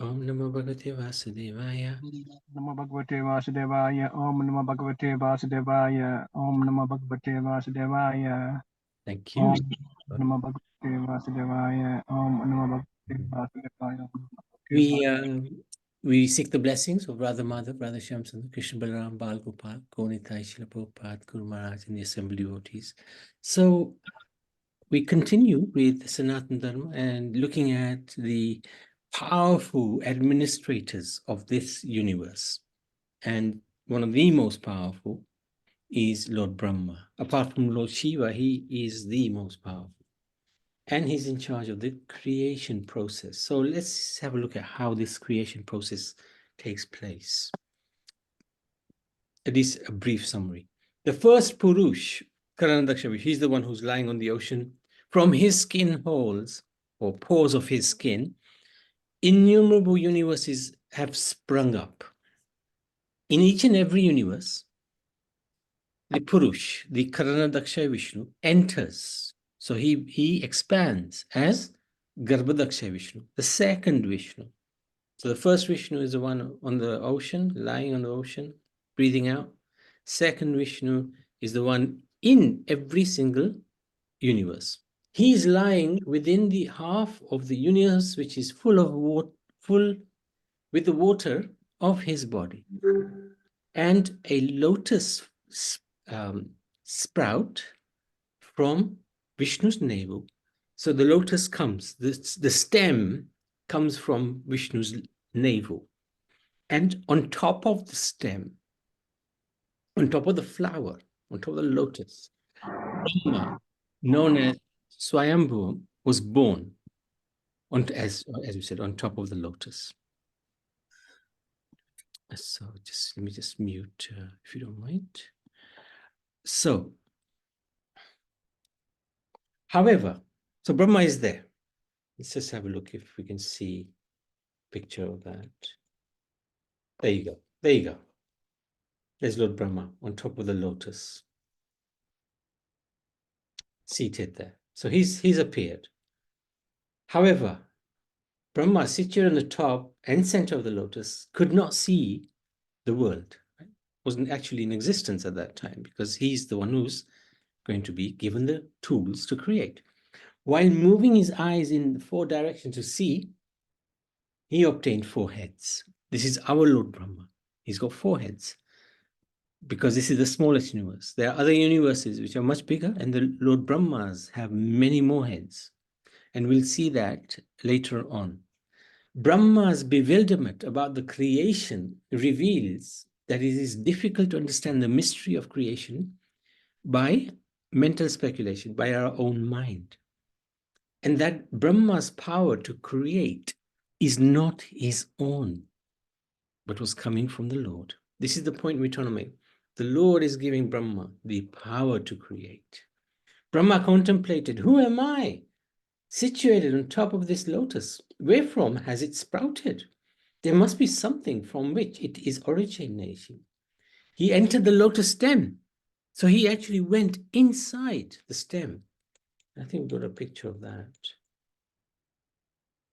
Om Namo Bhagavate Vasudevaya. Namo Bhagavate Vasudevaya. Om Namo Bhagavate Vasudevaya. Om Namo Bhagavate Vasudevaya. Thank Om you. Namo Bhagavate Vasudevaya. Om Namo Bhagavate Vasudevaya. We seek the blessings of Radha Madhav, Radha Shyamsundar, Krishna Balaram, Bal Gopal, Gaunitai, Srila Prabhupada, Guru Maharaj, and the assembled devotees. So we continue with Sanatan Dharma and looking at the powerful administrators of this universe. And one of the most powerful is Lord Brahma. Apart from Lord Shiva, he is the most powerful. And he's in charge of the creation process. So let's have a look at how this creation process takes place. It is a brief summary. The first Purush, Karanadakshavi, he's the one who's lying on the ocean. From his skin holes, or pores of his skin, innumerable universes have sprung up. In each and every universe, the Purush, the Karanadaksha Vishnu, enters. So he expands as Garbhadaksha Vishnu, the second Vishnu. So the first Vishnu is the one on the ocean, lying on the ocean, breathing out. Second Vishnu is the one in every single universe. He is lying within the half of the universe which is full with the water of his body. And a lotus sprout from Vishnu's navel. So the lotus comes, the stem comes from Vishnu's navel. And on top of the stem, on top of the flower, on top of the lotus, Brahma, known as Swayambhu, was born, as we said, on top of the lotus. So let me just mute, if you don't mind. So, however, so Brahma is there. Let's just have a look if we can see a picture of that. There you go. There you go. There's Lord Brahma on top of the lotus, seated there. So he's appeared. However, Brahma, situated on the top and center of the lotus, could not see the world. Right? Wasn't actually in existence at that time because he's the one who's going to be given the tools to create. While moving his eyes in 4 directions to see, he obtained 4 heads. This is our Lord Brahma. He's got 4 heads because this is the smallest universe. There are other universes which are much bigger, and the Lord Brahmas have many more heads. And we'll see that later on. Brahma's bewilderment about the creation reveals that it is difficult to understand the mystery of creation by mental speculation, by our own mind. And that Brahma's power to create is not his own, but was coming from the Lord. This is the point we're trying to make. The Lord is giving Brahma the power to create. Brahma contemplated, who am I? Situated on top of this lotus, wherefrom has it sprouted? There must be something from which it is originating. He entered the lotus stem. So he actually went inside the stem. I think we got a picture of that.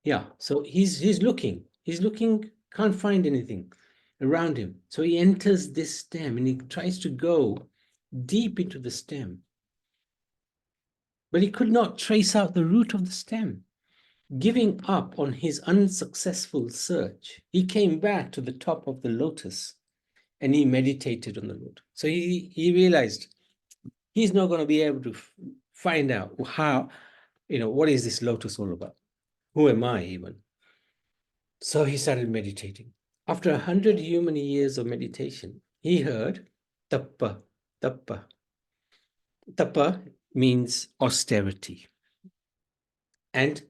Yeah, so he's looking, can't find anything around him. So he enters this stem and he tries to go deep into the stem. But he could not trace out the root of the stem. Giving up on his unsuccessful search, he came back to the top of the lotus and he meditated on the Lord. So he realized he's not going to be able to find out how, what is this lotus all about? Who am I even? So he started meditating. After 100 human years of meditation, he heard tappa, tappa. Tappa means austerity. And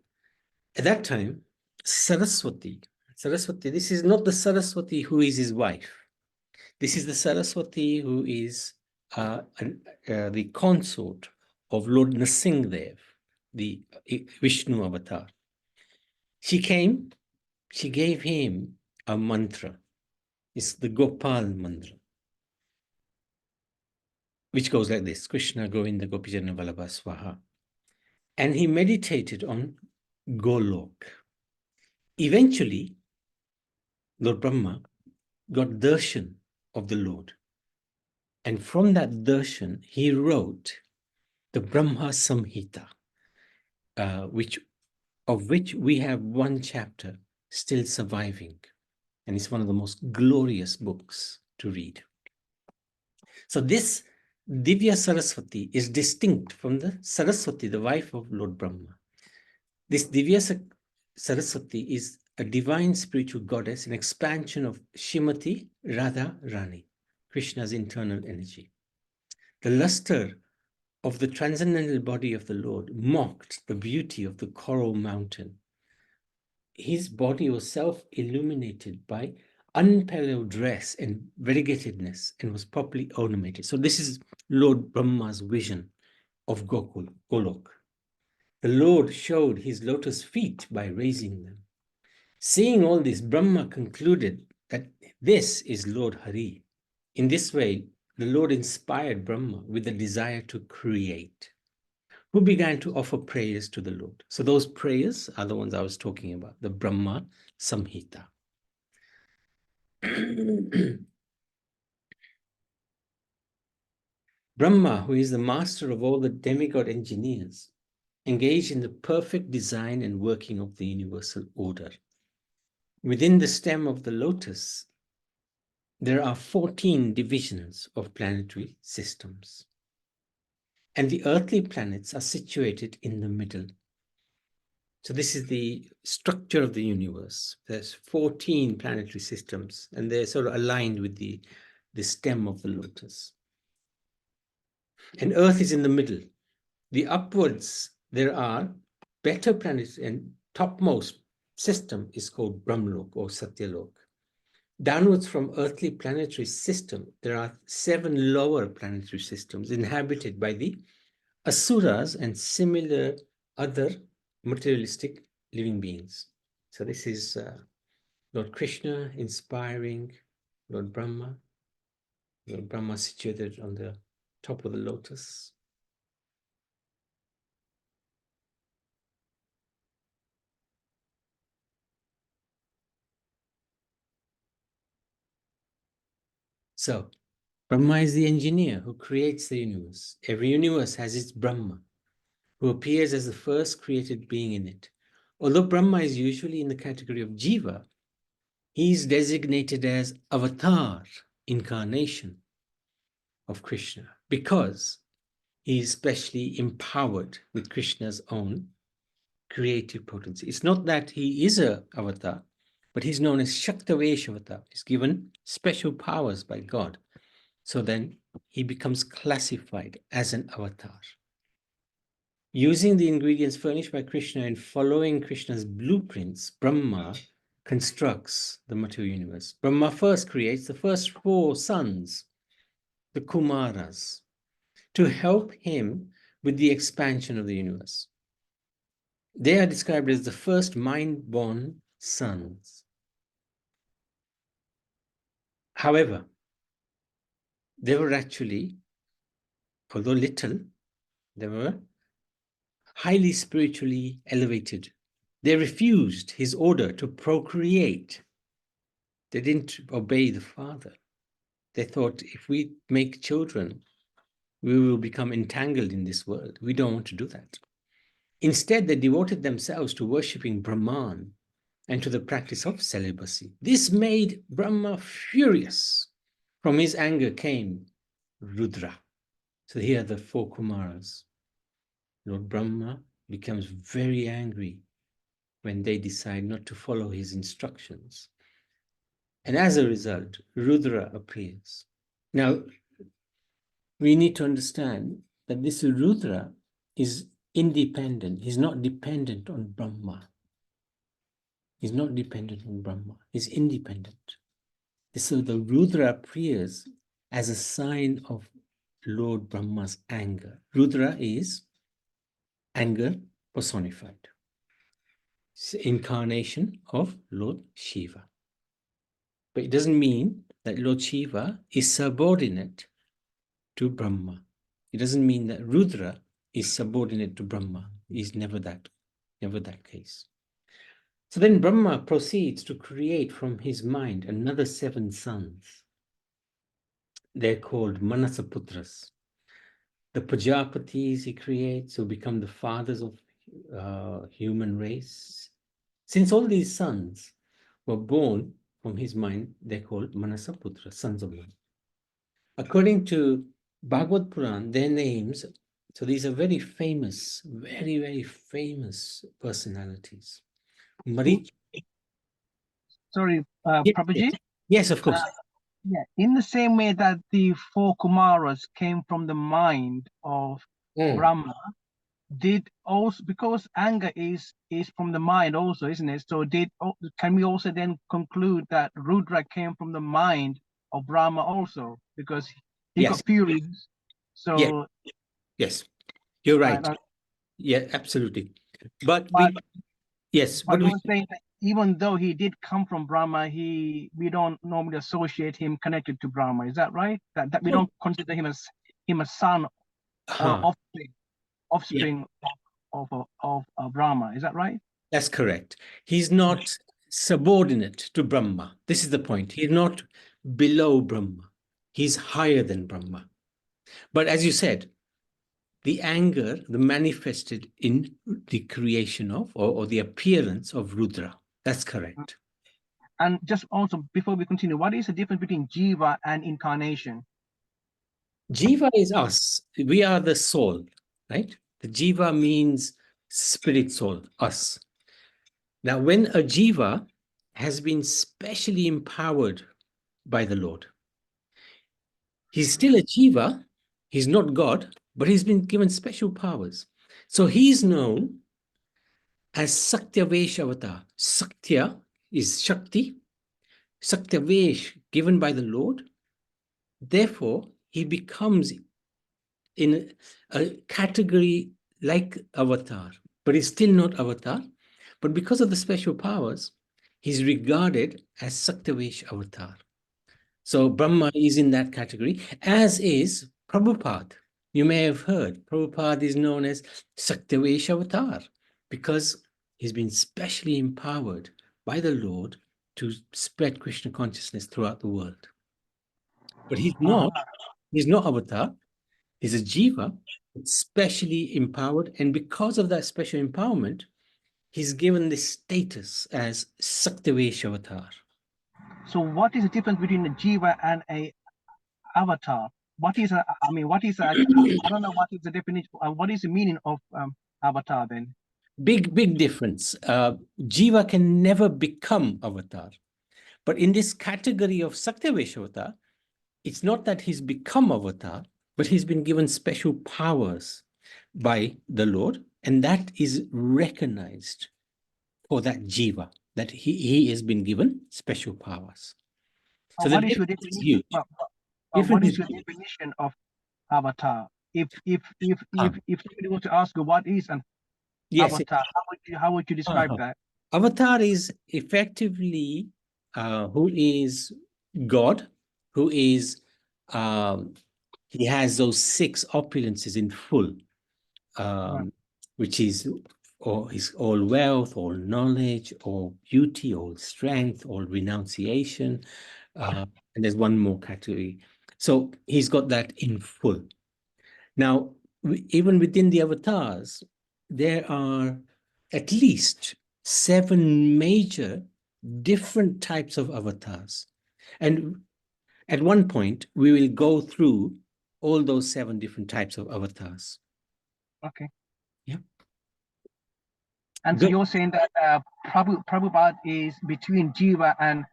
at that time, Saraswati, this is not the Saraswati who is his wife. This is the Saraswati who is the consort of Lord Nrsimhadev, the Vishnu avatar. She came, she gave him a mantra. It's the Gopal mantra, which goes like this: Krishna Govinda Gopijana Vallabha Swaha. And he meditated on Golok. Eventually, Lord Brahma got darshan of the Lord. And from that darshan, he wrote the Brahma Samhita, of which we have one chapter still surviving. And it's one of the most glorious books to read. So this Divya Saraswati is distinct from the Saraswati, the wife of Lord Brahma. This Divya Saraswati is a divine spiritual goddess, an expansion of Shrimati Radha Rani, Krishna's internal energy. The luster of the transcendental body of the Lord mocked the beauty of the coral mountain. His body was self-illuminated by unparalleled dress and variegatedness and was properly ornamented. So this is Lord Brahma's vision of Golok. The Lord showed his lotus feet by raising them. Seeing all this, Brahma concluded that this is Lord Hari. In this way, the Lord inspired Brahma with the desire to create, who began to offer prayers to the Lord. So those prayers are the ones I was talking about, the Brahma Samhita. Brahma, who is the master of all the demigod engineers, engaged in the perfect design and working of the universal order. Within the stem of the lotus, there are 14 divisions of planetary systems. And the earthly planets are situated in the middle. So this is the structure of the universe. There's 14 planetary systems, and they're sort of aligned with the stem of the lotus. And Earth is in the middle. The upwards, there are better planets, and topmost system is called Brahmlok or Satyalok. Downwards from earthly planetary system, there are 7 lower planetary systems inhabited by the asuras and similar other materialistic living beings. So this is Lord Krishna inspiring Lord Brahma. Lord Brahma situated on the top of the lotus. So Brahma is the engineer who creates the universe. Every universe has its Brahma, who appears as the first created being in it. Although Brahma is usually in the category of Jiva, he is designated as avatar, incarnation of Krishna, because he is specially empowered with Krishna's own creative potency. It's not that he is an avatar, but he's known as Shaktavesh avatar. He's given special powers by God. So then he becomes classified as an avatar. Using the ingredients furnished by Krishna and following Krishna's blueprints, Brahma constructs the material universe. Brahma first creates the first 4 sons, the Kumaras, to help him with the expansion of the universe. They are described as the first mind-born sons. However, they were actually, although little, they were highly spiritually elevated. They refused his order to procreate. They didn't obey the father. They thought, if we make children, we will become entangled in this world. We don't want to do that. Instead, they devoted themselves to worshipping Brahman and to the practice of celibacy. This made Brahma furious. From his anger came Rudra. So here are the 4 Kumaras. Lord Brahma becomes very angry when they decide not to follow his instructions. And as a result, Rudra appears. Now, we need to understand that this Rudra is independent. He's not dependent on Brahma. He's not dependent on Brahma. He's independent. So the Rudra appears as a sign of Lord Brahma's anger. Rudra is anger personified. It's the incarnation of Lord Shiva. But it doesn't mean that Lord Shiva is subordinate to Brahma. It doesn't mean that Rudra is subordinate to Brahma. It's never that case. So then Brahma proceeds to create from his mind another 7 sons. They're called Manasaputras. The Prajapatis he creates who become the fathers of human race. Since all these sons were born from his mind, they're called Manasaputras, sons of man. According to Bhagavad Puran, their names, so these are very famous, very, very famous personalities. Marich. Sorry, Yes, Prabhuji. yes, of course. Yeah, in the same way that the 4 Kumaras came from the mind of Brahma, did also, because anger is from the mind also, isn't it? So can we also then conclude that Rudra came from the mind of Brahma also, because he Yes. got furious? So Yes, you're right. right, Yeah, absolutely. But but yes, but but you we, were saying that even though he did come from Brahma, we don't normally associate him connected to Brahma. Is that right? That we don't consider him as a son or offspring yeah, offspring of Brahma. Is that right? that's correct. He's not subordinate to Brahma. This is the point. He's not below Brahma. He's higher than Brahma. But as you said, the anger, the manifested in the creation of or the appearance of Rudra. That's correct. And just also before we continue, what is the difference between jiva and incarnation? Jiva is us. We are the soul, right? The jiva means spirit soul, us. Now, when a jiva has been specially empowered by the Lord, he's still a jiva, he's not God, but he's been given special powers. So he's known as Sakyavesh avatar. Saktya is Shakti, Sakyavesh given by the Lord. Therefore, he becomes in a category like avatar, but he's still not avatar. But because of the special powers, he's regarded as Saktavesh avatar. So Brahma is in that category, as is Prabhupada. You may have heard Prabhupada is known as Saktavesh avatar because he's been specially empowered by the Lord to spread Krishna consciousness throughout the world. But he's not avatar. He's a jiva, specially empowered. And because of that special empowerment, he's given this status as Saktavesh avatar. So what is the difference between a jiva and a avatar? What is a, I mean, what is a, I don't know what is the definition, what is the meaning of avatar then? Big difference. Jiva can never become avatar. But in this category of Saktavesh avatar, it's not that he's become avatar, but he's been given special powers by the Lord, and that is recognized for that jiva, that he has been given special powers. So the What is your difference is definition? huge. What Difference is is your huge. definition of avatar? Ah, If somebody wants to ask you what is an yes. avatar, how would you describe Uh-huh. that? Avatar is effectively who is God, who is he has those 6 opulences in full, Right. which is all wealth, all knowledge, all beauty, all strength, all renunciation, and there's one more category. So he's got that in full. Now, even within the avatars, there are at least 7 major different types of avatars. And at one point, we will go through all those 7 different types of avatars. Okay. Yeah. And so Good. you're saying that Prabhupada is between jiva and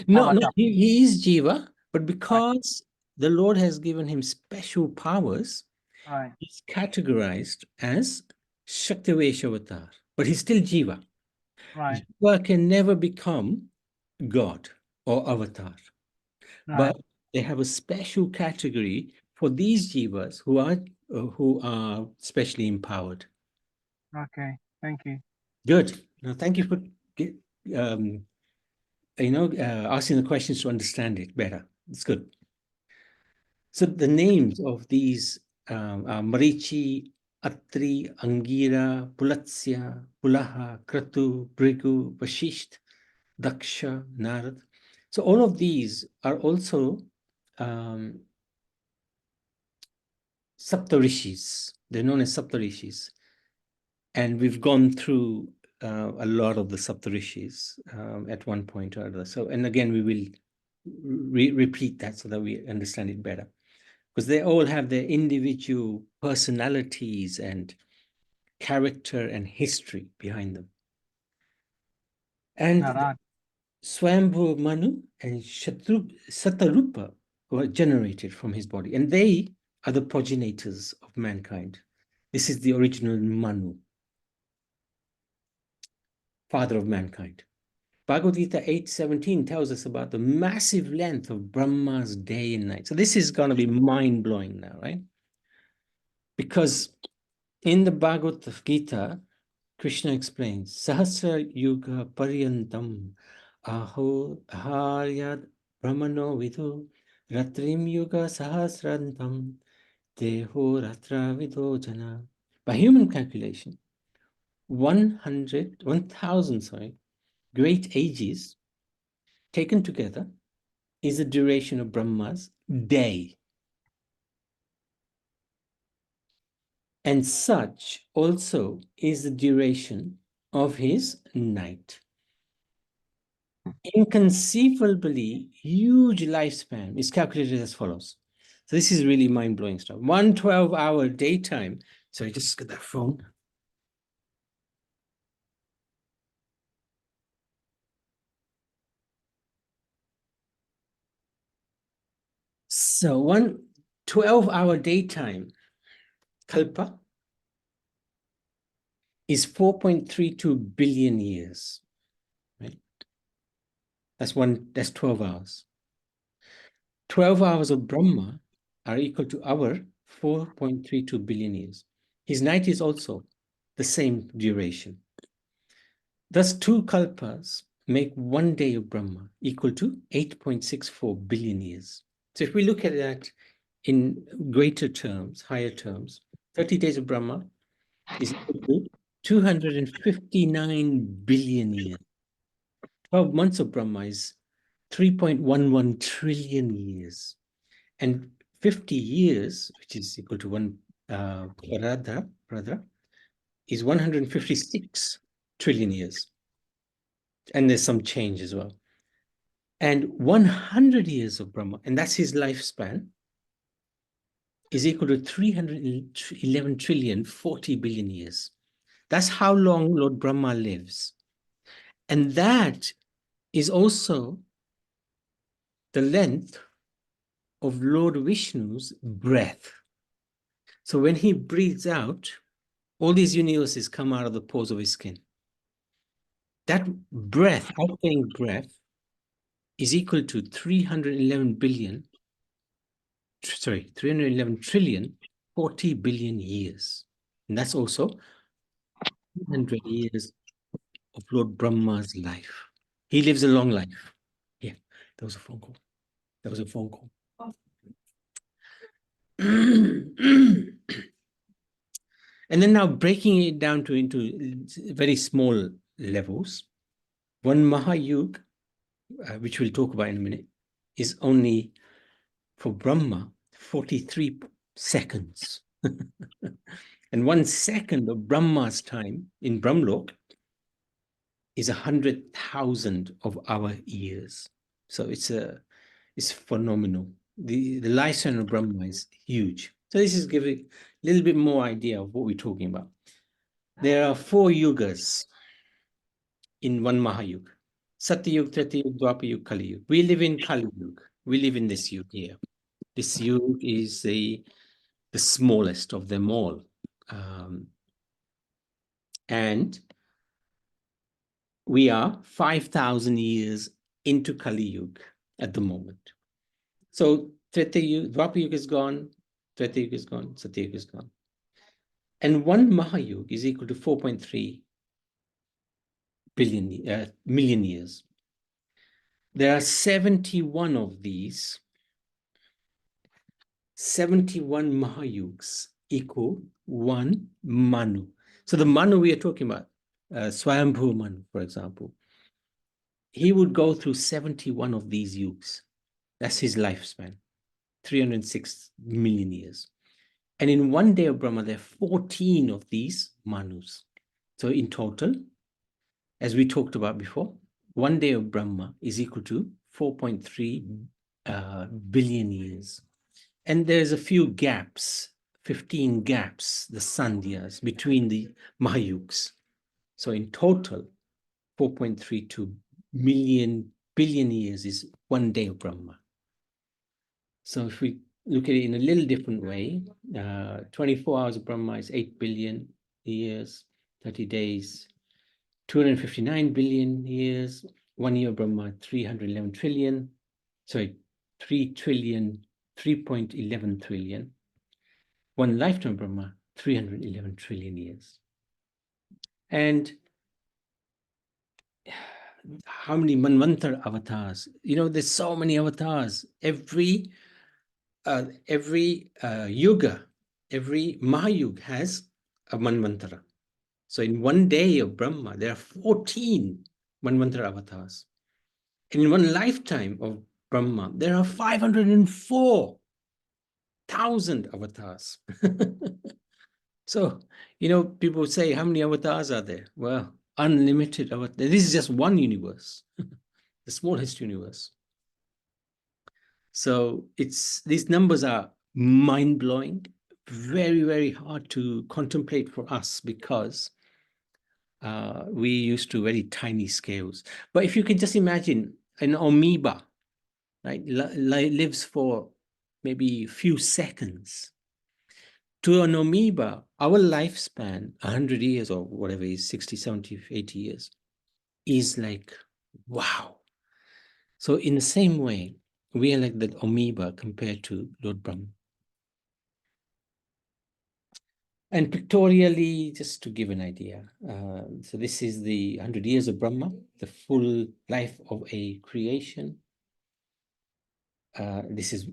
No, avatar. he is Jiva, but Right. because the Lord has given him special powers, Right. he's categorized as Shaktivesh avatar, but he's still Jiva. Right. Jiva can never become God or avatar, Right. but they have a special category for these jivas who are specially empowered. Okay. Thank you. Good. Now, thank you for um, asking the questions to understand it better. It's good. So the names of these are Marichi, Atri, Angira, Pulatsya, Pulaha, Kratu, Brigu, Vashisht, Daksha, Narad. So all of these are also Saptarishis. They're known as Saptarishis. And we've gone through a lot of the Saptarishis at one point or other. So, and again, we will repeat that so that we understand it better. Because they all have their individual personalities and character and history behind them. And Swambhu Manu and Satarupa were generated from his body. And they are the progenitors of mankind. This is the original Manu, father of mankind. Bhagavad Gita 8:17 tells us about the massive length of Brahma's day and night. So this is going to be mind-blowing now, right? Because in the Bhagavad Gita, Krishna explains, Sahasra Yuga Paryantam Aho Haryad Brahmano Vidu Ratrim Yuga Sahasrantam Deho Ratra Vido Jana. By human calculation, 1,000 great ages taken together is the duration of Brahma's day. And such also is the duration of his night. Inconceivably huge lifespan is calculated as follows. So this is really mind-blowing stuff. 1 12-hour daytime. Sorry, just get that phone. So 1 12-hour daytime, kalpa, is 4.32 billion years. Right? That's 12 hours. 12 hours of Brahma are equal to our 4.32 billion years. His night is also the same duration. Thus, 2 kalpas make 1 day of Brahma equal to 8.64 billion years. So if we look at that in greater terms, higher terms, 30 days of Brahma is equal to 259 billion years. 12 months of Brahma is 3.11 trillion years. And 50 years, which is equal to 1 brother, is 156 trillion years. And there's some change as well. And 100 years of Brahma, and that's his lifespan, is equal to 311 trillion, 40 billion years. That's how long Lord Brahma lives. And that is also the length of Lord Vishnu's breath. So when he breathes out, all these universes come out of the pores of his skin. That breath, outgoing breath, is equal to 311 trillion, 40 billion years. And that's also 200 years of Lord Brahma's life. He lives a long life. Yeah, that was a phone call. That was a phone call. And then now breaking it down into very small levels, one Mahayug, which we'll talk about in a minute, is only for Brahma 43 seconds. And 1 second of Brahma's time in Brahmlok is 100,000 of our years. So it's phenomenal. The lifespan of Brahma is huge. So this is giving a little bit more idea of what we're talking about. There are 4 yugas in one Mahayug. Satyayug, Tretayug, Dwapayug, Kali Yug. We live in Kali Yug. We live in this yug here. This yug is the smallest of them all. And we are 5,000 years into Kali Yuga at the moment. So Dwapar Yuga is gone, Treta Yuga is gone, Satya Yuga is gone. And 1 Mahayuga is equal to 4.3 million years. There are 71 of these, 71 Mahayugas equal 1 Manu. So the Manu we are talking about, Swayambhu Manu, for example, he would go through 71 of these yugas. That's his lifespan, 306 million years. And in one day of Brahma, there are 14 of these Manus. So in total, as we talked about before, one day of Brahma is equal to 4.3 billion years. And there's a few gaps, 15 gaps, the sandhyas, between the Mahayugs. So in total, 4.32 billion years is one day of Brahma. So if we look at it in a little different way, 24 hours of Brahma is 8 billion years, 30 days, 259 billion years, 1 year of Brahma, 311 trillion, sorry, 3 trillion, 3.11 trillion. One lifetime of Brahma, 311 trillion years. And how many Manvantara avatars? You know, there's so many avatars. Every yuga, every Mahayuga has a Manvantara. So in one day of Brahma, there are 14 Manvantara avatars. And in one lifetime of Brahma, there are 504,000 avatars. So, you know, people say, how many avatars are there? Well, unlimited avatars. This is just one universe, the smallest universe. So these numbers are mind-blowing, very, very hard to contemplate for us because we used to very tiny scales. But if you can just imagine an amoeba, right, lives for maybe a few seconds. To an amoeba, our lifespan, 100 years or whatever is 60, 70, 80 years, is like, wow. So in the same way, we are like the amoeba compared to Lord Brahma. And pictorially, just to give an idea, so this is the 100 years of Brahma, the full life of a creation. This is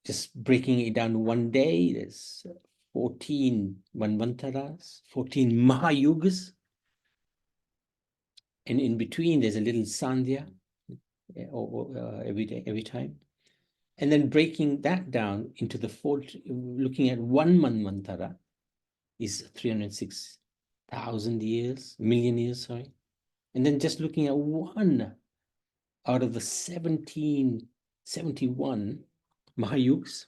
just breaking it down one day. There's 14 Manvantaras, 14 Mahayugas. And in between, there's a little Sandhya every day, every time. And then breaking that down into the looking at one Manvantara is 306,000 years, million years, sorry. And then just looking at one out of the 71 Mahayugs,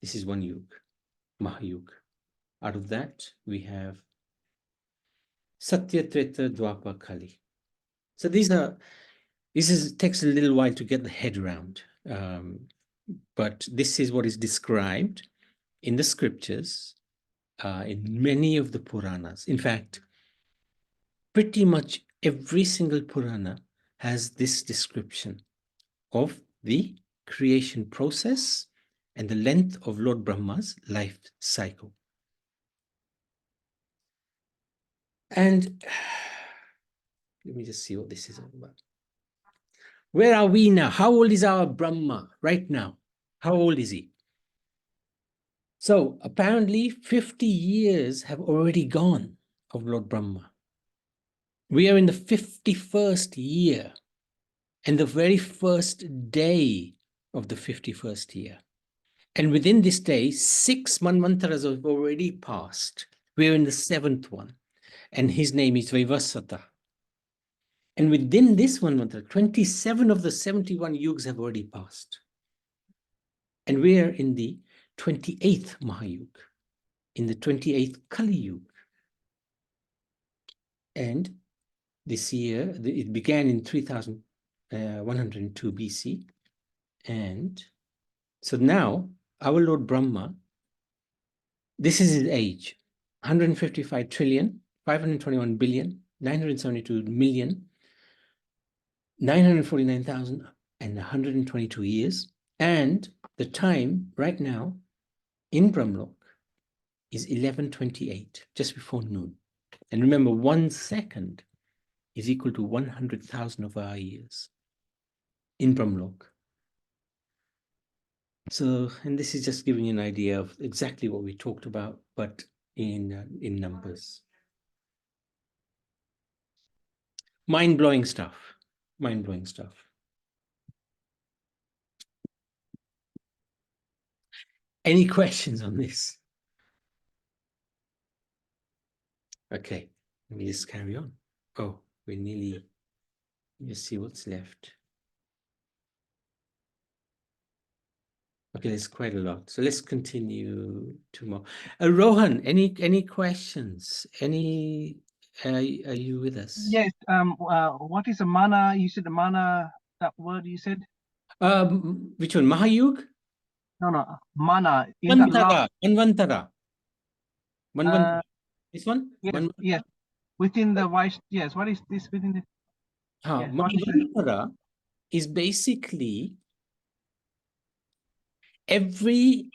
this is one yug, Mahayug. Out of that, we have Satya, Treta, Dwapara, Kali. So this takes a little while to get the head around. But this is what is described in the scriptures, in many of the Puranas. In fact, pretty much every single Purana has this description of the creation process and the length of Lord Brahma's life cycle. And let me just see what this is all about. Where are we now? How old is our Brahma right now? How old is he? So apparently 50 years have already gone of Lord Brahma. We are in the 51st year and the very first day of the 51st year. And within this day, 6 Manvantaras have already passed. We're in the 7th one. And his name is Vaivasvata. And within this one mantra, 27 of the 71 yugas have already passed. And we are in the 28th Mahayuga, in the 28th Kali Yuga. And this year, it began in 3102 BC. And so now, our Lord Brahma, this is his age, 155 trillion, 521 billion, 972 million, 949,122 years. And the time right now in Brahmlok is 11:28, just before noon. And remember, 1 second is equal to 100,000 of our years in Brahmlok. So, and this is just giving you an idea of exactly what we talked about, but in numbers. Mind-blowing stuff. Mind-blowing stuff. Any questions on this? Okay, let me just carry on. Oh, we're nearly, let's see what's left. Okay, there's quite a lot. So let's continue tomorrow. Rohan, any questions? Any, are you with us? Yes. What is a mana? You said the mana, that word you said? Which one? Mahayug? No. Mana. In that Manvantara. Manvantara. Manvantara. uh, This one? yes. Within the white, yes. What is this within the? Yes. What is it? Manvantara is basically every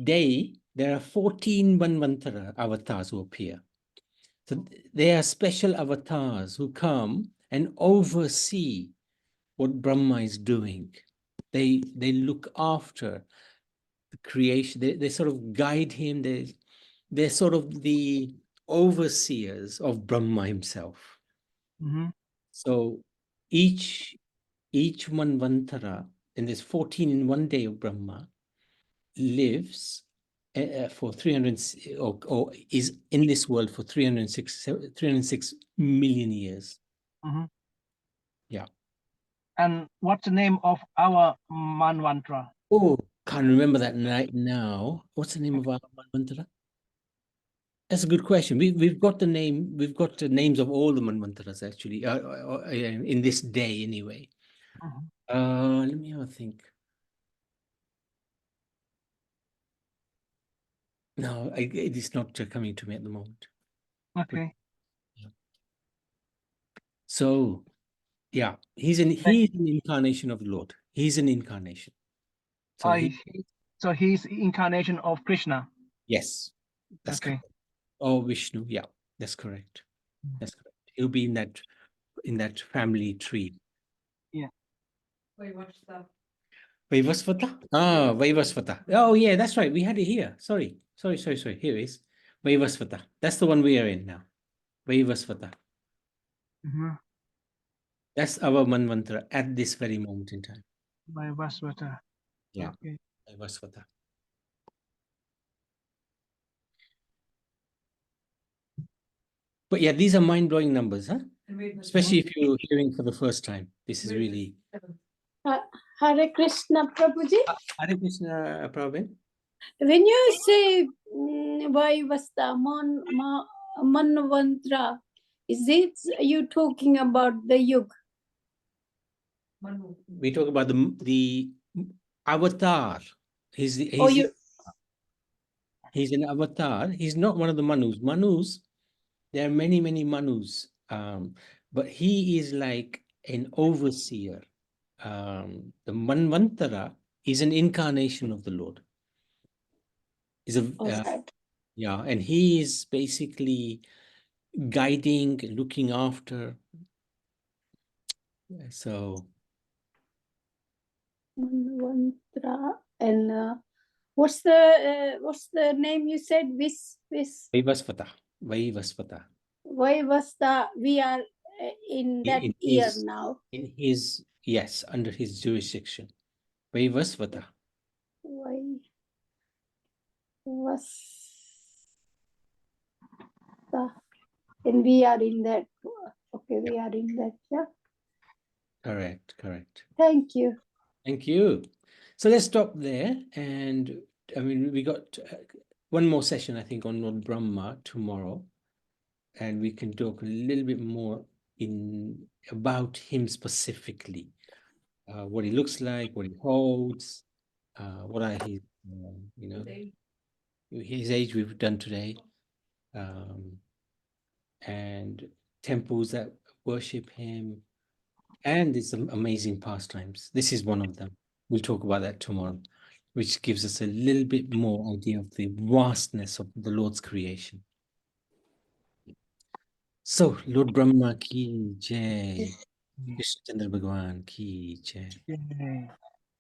day there are 14 Manvantara avatars who appear. So they are special avatars who come and oversee what Brahma is doing. They look after the creation. They sort of guide him. They're sort of the overseers of Brahma himself. Mm-hmm. So each Manvantara, and there's 14 in one day of Brahma, lives for 300 or is in this world for 306 million years. Mm-hmm. Yeah. And what's the name of our Manvantara? Oh, can't remember that right now. What's the name of our Manvantara? That's a good question. We've got the name. We've got the names of all the Manvantaras actually in this day anyway. Mm-hmm. Let me have a think. No, it is not coming to me at the moment. Okay. So, yeah, he's an incarnation of the Lord. He's an incarnation. So he's incarnation of Krishna. yes, that's Okay. correct. Oh, Vishnu, yeah, that's correct. That's correct. He'll be in that family tree. Yeah. Vaivasvata. Ah, Vaivasvata. Oh, yeah, that's right. We had it here. Sorry. Here it is. Vaivasvata. That's the one we are in now. Vaivasvata. Mm-hmm. That's our Manvantara at this very moment in time. Vaivasvata. Yeah. Okay. Vaivasvata. But yeah, these are mind-blowing numbers, huh? Especially if you're hearing for the first time. This is really... Hare Krishna, Prabhuji. Hare Krishna, Prabhu. When you say Vaivasta, Manvantra, is it you talking about the Yug? We talk about the avatar. He's an avatar. He's not one of the Manus. Manus, there are many, many Manus. But he is like an overseer. The Manvantara is an incarnation of the Lord. Yeah, and he is basically guiding, looking after. So Manvantra, and what's the name you said? Vaivasvata. Vaivasvata. Vaivasta. We are in that year now. In his, yes, under his jurisdiction. Vaivasvata. And we are in that. Okay, we are in that. Yeah. Correct. Thank you. Thank you. So let's stop there. And I mean, we got one more session, I think, on Lord Brahma tomorrow. And we can talk a little bit more about him specifically. What he looks like, what he holds, what are his, his age we've done today, and temples that worship him, and his amazing pastimes. This is one of them. We'll talk about that tomorrow, which gives us a little bit more idea of the vastness of the Lord's creation. So, Lord Brahma ki jai, Vishnu Chandra Bhagwan ki jai.